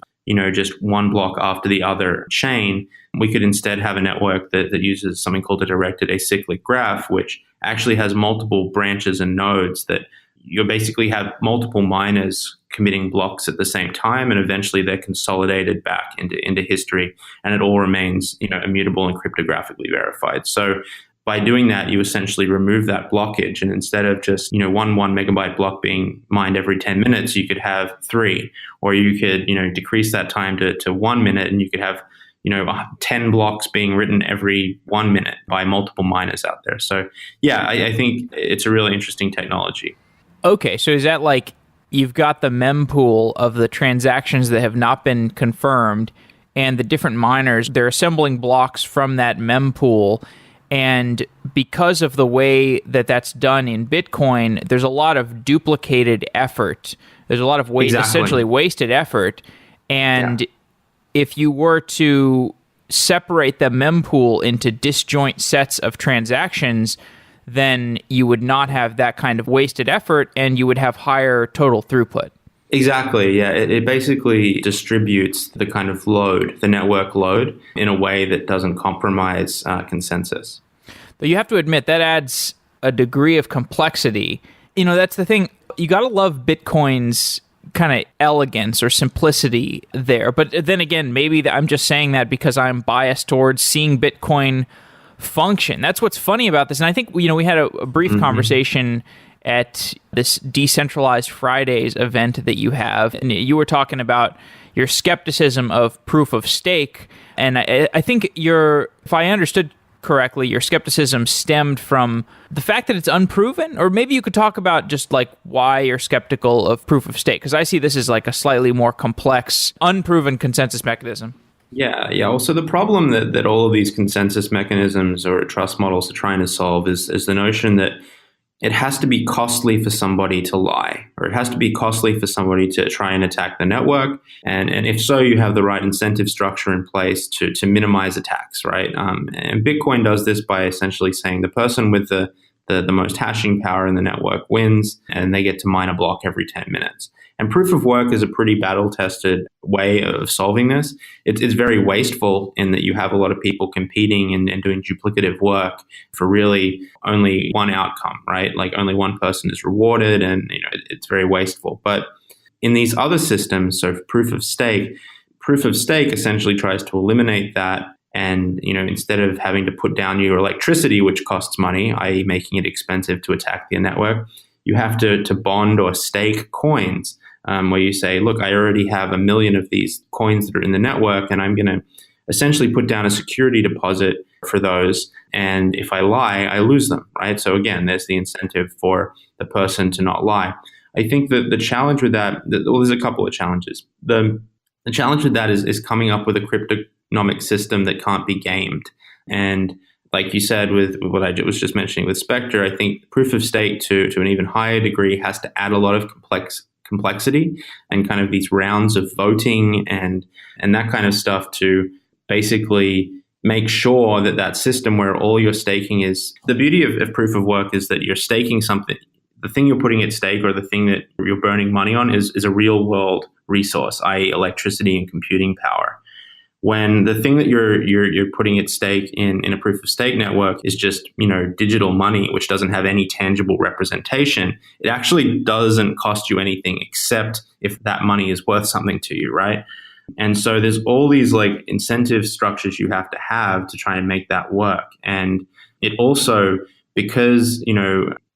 Speaker 2: just one block after the other chain, we could instead have a network that uses something called a directed acyclic graph, which actually has multiple branches and nodes that you basically have multiple miners committing blocks at the same time, and eventually they're consolidated back into history, and it all remains, immutable and cryptographically verified. So by doing that, you essentially remove that blockage, and instead of just, one 1 megabyte block being mined every 10 minutes, you could have 3, or you could, decrease that time to 1 minute, and you could have 10 blocks being written every 1 minute by multiple miners out there. So yeah, I think it's a really interesting technology.
Speaker 1: Okay, so is that like you've got the mempool of the transactions that have not been confirmed, and the different miners, they're assembling blocks from that mempool, and because of the way that that's done in Bitcoin, there's a lot of duplicated effort. There's a lot of essentially wasted effort, and if you were to separate the mempool into disjoint sets of transactions, then you would not have that kind of wasted effort and you would have higher total throughput.
Speaker 2: Exactly, yeah. It basically distributes the kind of load, the network load, in a way that doesn't compromise consensus.
Speaker 1: But you have to admit, that adds a degree of complexity. That's the thing. You got to love Bitcoin's kind of elegance or simplicity there. But then again, maybe I'm just saying that because I'm biased towards seeing Bitcoin function. That's what's funny about this. And I think, we had a brief conversation at this Decentralized Fridays event that you have. And you were talking about your skepticism of proof of stake. And I think if I understood correctly, your skepticism stemmed from the fact that it's unproven, or maybe you could talk about just like why you're skeptical of proof of stake, because I see this as like a slightly more complex, unproven consensus mechanism.
Speaker 2: Yeah. Also, the problem that all of these consensus mechanisms or trust models are trying to solve is the notion that it has to be costly for somebody to lie, or it has to be costly for somebody to try and attack the network. And if so, you have the right incentive structure in place to minimize attacks, right? And Bitcoin does this by essentially saying the person with the most hashing power in the network wins, and they get to mine a block every 10 minutes. And proof of work is a pretty battle-tested way of solving this. It's very wasteful in that you have a lot of people competing and doing duplicative work for really only one outcome, right? Like only one person is rewarded, and it's very wasteful. But in these other systems, so proof of stake essentially tries to eliminate that. And instead of having to put down your electricity, which costs money, i.e. making it expensive to attack the network, you have to bond or stake coins, where you say, look, I already have 1 million of these coins that are in the network, and I'm going to essentially put down a security deposit for those. And if I lie, I lose them, right? So again, there's the incentive for the person to not lie. I think that the challenge with that, there's a couple of challenges. The challenge with that is coming up with a cryptonomic system that can't be gamed. And like you said, with what I was just mentioning with Spectre, I think proof of stake to an even higher degree has to add a lot of complexity and kind of these rounds of voting and that kind of stuff to basically make sure that system where all your staking is. The beauty of proof of work is that you're staking something. The thing you're putting at stake, or the thing that you're burning money on, is a real world resource, i.e. electricity and computing power. When the thing that you're putting at stake in a proof of stake network is just digital money, which doesn't have any tangible representation, it actually doesn't cost you anything except if that money is worth something to you, right? And so there's all these like incentive structures you have to try and make that work. And it also, because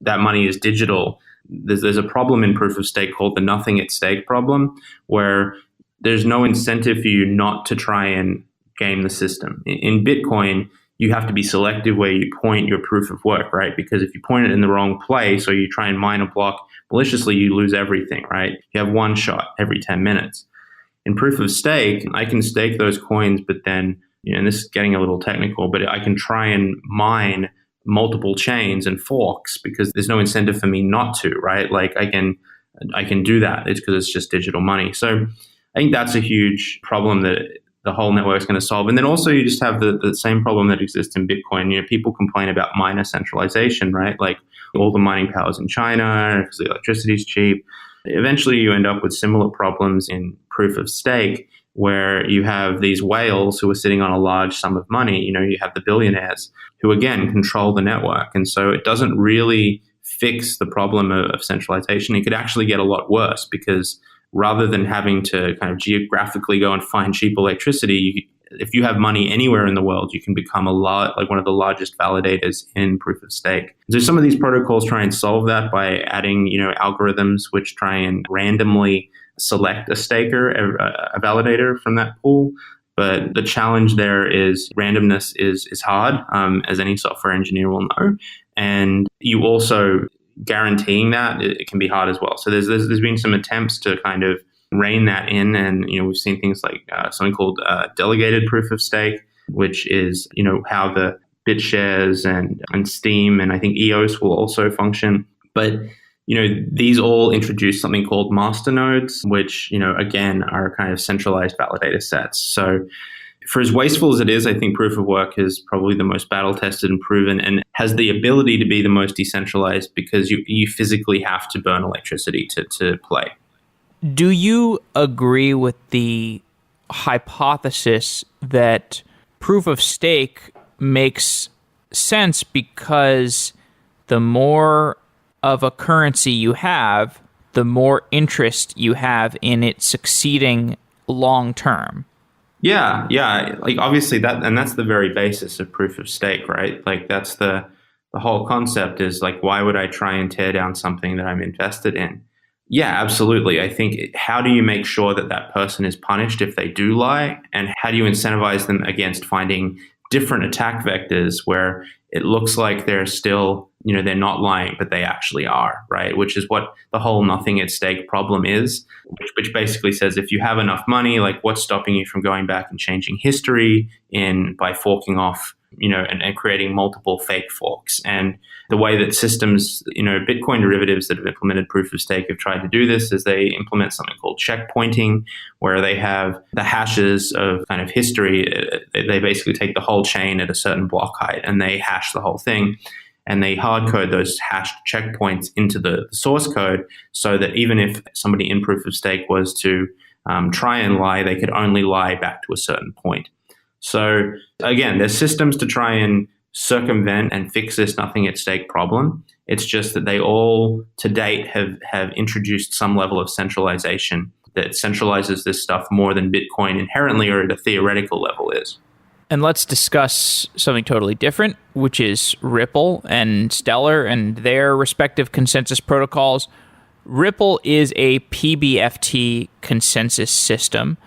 Speaker 2: that money is digital, there's a problem in proof of stake called the nothing at stake problem, where there's no incentive for you not to try and game the system. In Bitcoin, you have to be selective where you point your proof of work, right? Because if you point it in the wrong place, or you try and mine a block maliciously, you lose everything, right? You have one shot every 10 minutes. In proof of stake, I can stake those coins, but then, and this is getting a little technical, but I can try and mine multiple chains and forks because there's no incentive for me not to, right? Like I can do that. It's because it's just digital money. So I think that's a huge problem that the whole network is going to solve. And then also you just have the same problem that exists in Bitcoin. People complain about miner centralization, right? Like all the mining powers in China because the electricity is cheap. Eventually you end up with similar problems in proof of stake where you have these whales who are sitting on a large sum of money. You have the billionaires who, again, control the network. And so it doesn't really fix the problem of centralization. It could actually get a lot worse because rather than having to kind of geographically go and find cheap electricity, if you have money anywhere in the world, you can become one of the largest validators in proof of stake. So some of these protocols try and solve that by adding, algorithms which try and randomly select a staker, a validator from that pool. But the challenge there is randomness is hard, as any software engineer will know. And you also guaranteeing that it can be hard as well. So there's been some attempts to kind of rein that in, and we've seen things like something called delegated proof of stake, which is how the BitShares and Steam and I think EOS will also function. But these all introduce something called masternodes, which, again, are kind of centralized validator sets. So for as wasteful as it is, I think proof of work is probably the most battle tested and proven and has the ability to be the most decentralized because you physically have to burn electricity to play.
Speaker 1: Do you agree with the hypothesis that proof of stake makes sense because the more of a currency you have, the more interest you have in it succeeding long term?
Speaker 2: Yeah. Like obviously that's the very basis of proof of stake, right? Like that's the whole concept is like, why would I try and tear down something that I'm invested in? Yeah, absolutely. I think how do you make sure that that person is punished if they do lie? And how do you incentivize them against finding different attack vectors where it looks like they're still, they're not lying, but they actually are, right? Which is what the whole nothing at stake problem is, which basically says if you have enough money, like what's stopping you from going back and changing history by forking off, and creating multiple fake forks. And the way that systems, Bitcoin derivatives that have implemented proof of stake have tried to do this is they implement something called checkpointing, where they have the hashes of kind of history. They basically take the whole chain at a certain block height and they hash the whole thing. And they hard code those hashed checkpoints into the source code so that even if somebody in proof of stake was to try and lie, they could only lie back to a certain point. So again, there's systems to try and circumvent and fix this nothing at stake problem. It's just that they all to date have introduced some level of centralization that centralizes this stuff more than Bitcoin inherently or at a theoretical level is.
Speaker 1: And let's discuss something totally different, which is Ripple and Stellar and their respective consensus protocols. Ripple is a PBFT consensus system.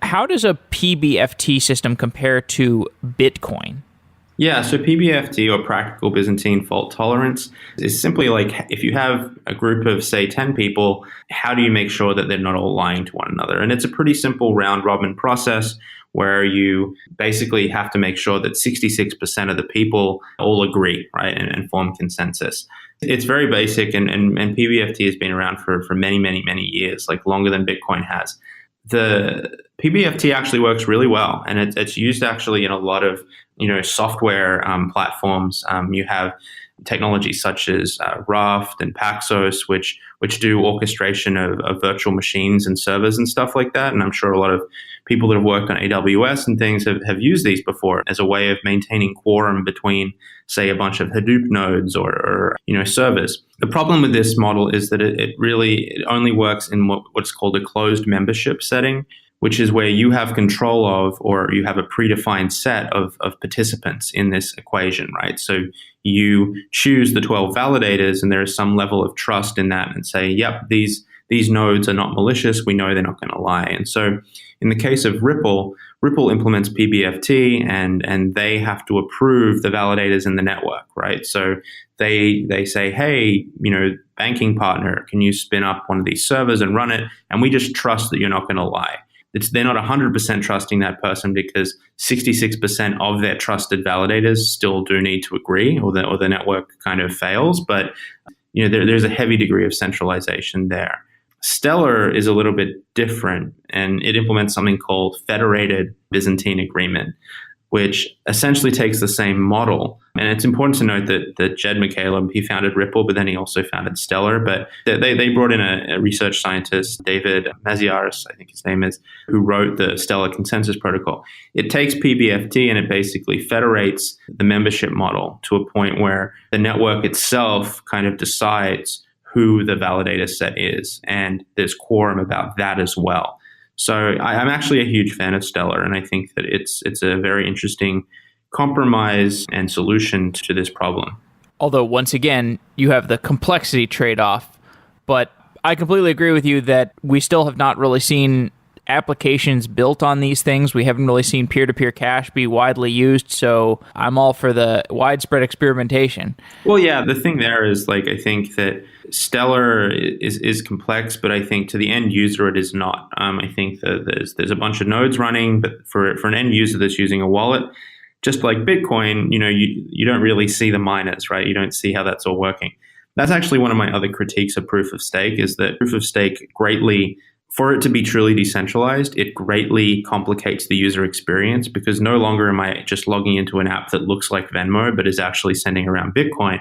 Speaker 1: How does a PBFT system compare to Bitcoin?
Speaker 2: Yeah, so PBFT, or practical Byzantine fault tolerance, is simply like if you have a group of, say, 10 people, how do you make sure that they're not all lying to one another? And it's a pretty simple round-robin process where you basically have to make sure that 66% of the people all agree, right, and form consensus. It's very basic, and PBFT has been around for many, many, many years, like longer than Bitcoin has. The PBFT actually works really well, and it's used actually in a lot of software platforms. You have technologies such as Raft and Paxos, which do orchestration of virtual machines and servers and stuff like that. And I'm sure a lot of people that have worked on AWS and things have used these before as a way of maintaining quorum between, say, a bunch of Hadoop nodes or servers. The problem with this model is that it only works in what's called a closed membership setting, which is where you have control of, or you have a predefined set of participants in this equation, right? So you choose the 12 validators, and there is some level of trust in that, and say, yep, these nodes are not malicious. We know they're not going to lie. And so in the case of Ripple implements PBFT, and they have to approve the validators in the network, right? So they say, hey, banking partner, can you spin up one of these servers and run it? And we just trust that you're not going to lie. they're not 100% trusting that person because 66% of their trusted validators still do need to agree, or the network kind of fails. But there's a heavy degree of centralization there. Stellar is a little bit different, and it implements something called federated Byzantine agreement, which essentially takes the same model. And it's important to note that Jed McCaleb, he founded Ripple, but then he also founded Stellar. But they brought in a research scientist, David Maziaris, I think his name is, who wrote the Stellar Consensus Protocol. It takes PBFT and it basically federates the membership model to a point where the network itself kind of decides who the validator set is. And there's quorum about that as well. So I'm actually a huge fan of Stellar, and I think that it's a very interesting compromise and solution to this problem.
Speaker 1: Although, once again, you have the complexity trade-off. But I completely agree with you that we still have not really seen applications built on these things. We haven't really seen peer-to-peer cash be widely used, so I'm all for the widespread experimentation.
Speaker 2: Well, yeah, the thing there is, I think that Stellar is complex, but I think to the end user it is not. I think that there's a bunch of nodes running, but for an end user that's using a wallet, just like Bitcoin, you don't really see the miners, right? You don't see how that's all working. That's actually one of my other critiques of proof of stake, is that proof of stake for it to be truly decentralized, it greatly complicates the user experience, because no longer am I just logging into an app that looks like Venmo but is actually sending around Bitcoin.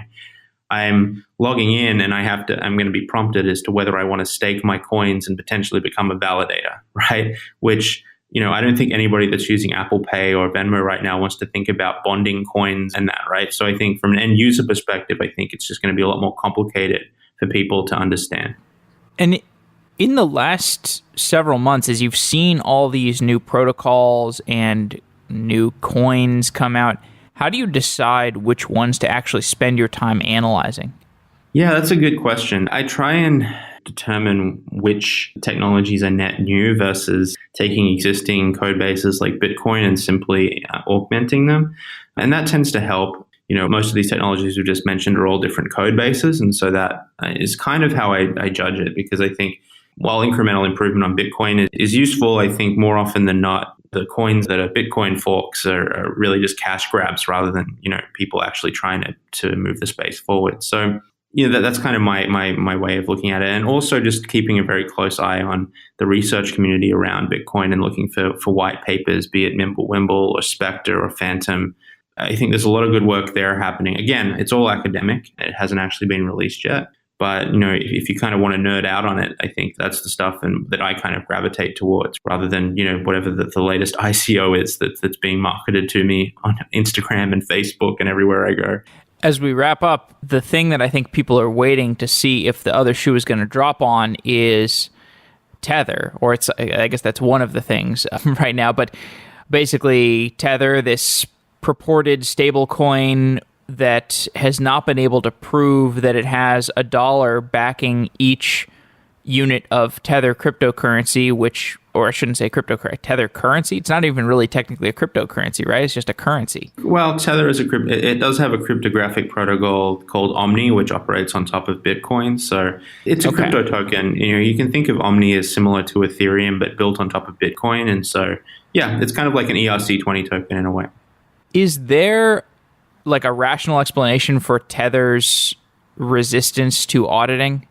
Speaker 2: I'm logging in and I'm going to be prompted as to whether I want to stake my coins and potentially become a validator, right? Which, I don't think anybody that's using Apple Pay or Venmo right now wants to think about bonding coins and that, right? So I think from an end user perspective, I think it's just going to be a lot more complicated for people to understand.
Speaker 1: And in the last several months, as you've seen all these new protocols and new coins come out, how do you decide which ones to actually spend your time analyzing?
Speaker 2: Yeah, that's a good question. I try and determine which technologies are net new versus taking existing code bases like Bitcoin and simply augmenting them. And that tends to help. Most of these technologies we just mentioned are all different code bases. And so that is kind of how I judge it, because I think while incremental improvement on Bitcoin is useful, I think more often than not, the coins that are Bitcoin forks are really just cash grabs rather than, people actually trying to move the space forward. So, that's kind of my way of looking at it. And also just keeping a very close eye on the research community around Bitcoin and looking for white papers, be it Mimblewimble or Spectre or Phantom. I think there's a lot of good work there happening. Again, it's all academic. It hasn't actually been released yet. But, if you kind of want to nerd out on it, I think that's the stuff that I kind of gravitate towards, rather than, whatever the latest ICO is that's being marketed to me on Instagram and Facebook and everywhere I go.
Speaker 1: As we wrap up, the thing that I think people are waiting to see if the other shoe is going to drop on is Tether, or I guess that's one of the things right now. But basically, Tether, this purported stable coin that has not been able to prove that it has a dollar backing each unit of Tether cryptocurrency, or I shouldn't say cryptocurrency, Tether currency. It's not even really technically a cryptocurrency, right? It's just a currency.
Speaker 2: Well, Tether it does have a cryptographic protocol called Omni, which operates on top of Bitcoin. So it's a crypto token. You can think of Omni as similar to Ethereum, but built on top of Bitcoin. And so, yeah, it's kind of like an ERC20 token in a way.
Speaker 1: Is there a rational explanation for Tether's resistance to auditing?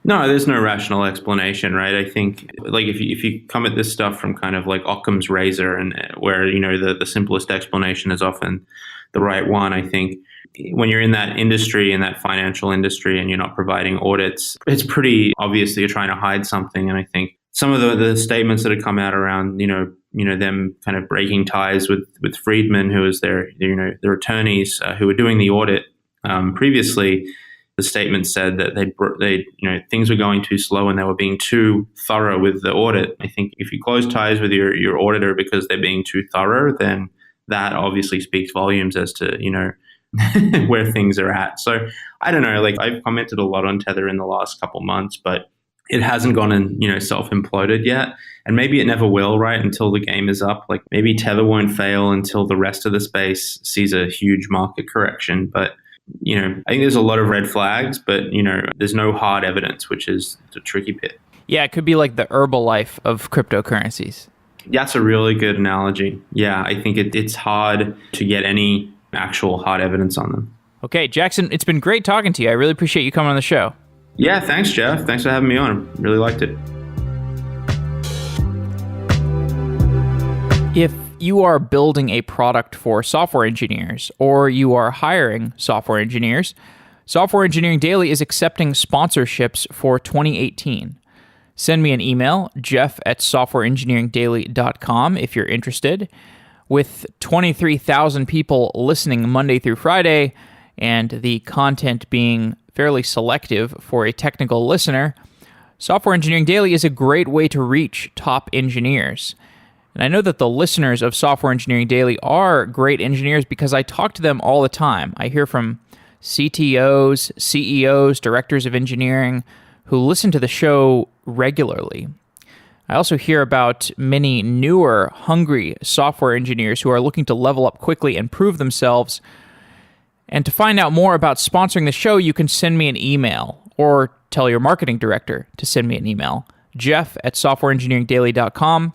Speaker 2: No, there's no rational explanation, right? I think if you come at this stuff from kind of like Occam's razor, and where the simplest explanation is often the right one, I think when you're in that industry, in that financial industry, and you're not providing audits, it's pretty obvious that you're trying to hide something. And I think some of the statements that have come out around them kind of breaking ties with Friedman, who was their attorneys who were doing the audit previously. The statement said that things were going too slow and they were being too thorough with the audit. I think if you close ties with your auditor because they're being too thorough, then that obviously speaks volumes as to where things are at. So I don't know. I've commented a lot on Tether in the last couple months, but it hasn't gone and self-imploded yet, and maybe it never will, right? Until the game is up. Maybe Tether won't fail until the rest of the space sees a huge market correction, but. I think there's a lot of red flags, but, there's no hard evidence, which is the tricky bit.
Speaker 1: Yeah, it could be like the Herbalife of cryptocurrencies.
Speaker 2: That's a really good analogy. Yeah, I think it's hard to get any actual hard evidence on them.
Speaker 1: Okay, Jackson, it's been great talking to you. I really appreciate you coming on the show.
Speaker 2: Yeah, thanks, Jeff. Thanks for having me on. I really liked it.
Speaker 1: If you are building a product for software engineers or you are hiring software engineers, Software Engineering Daily is accepting sponsorships for 2018. Send me an email, jeff@softwareengineeringdaily.com if you're interested. With 23,000 people listening Monday through Friday and the content being fairly selective for a technical listener, Software Engineering Daily is a great way to reach top engineers. And I know that the listeners of Software Engineering Daily are great engineers because I talk to them all the time. I hear from CTOs, CEOs, directors of engineering who listen to the show regularly. I also hear about many newer, hungry software engineers who are looking to level up quickly and prove themselves. And to find out more about sponsoring the show, you can send me an email or tell your marketing director to send me an email, jeff@softwareengineeringdaily.com.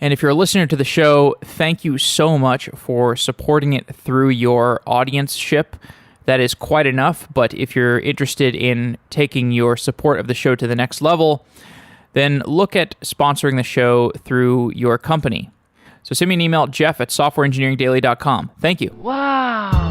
Speaker 1: And if you're a listener to the show, thank you so much for supporting it through your audienceship. That is quite enough, but if you're interested in taking your support of the show to the next level, then look at sponsoring the show through your company. So send me an email, jeff@softwareengineeringdaily.com. Thank you.
Speaker 3: Wow.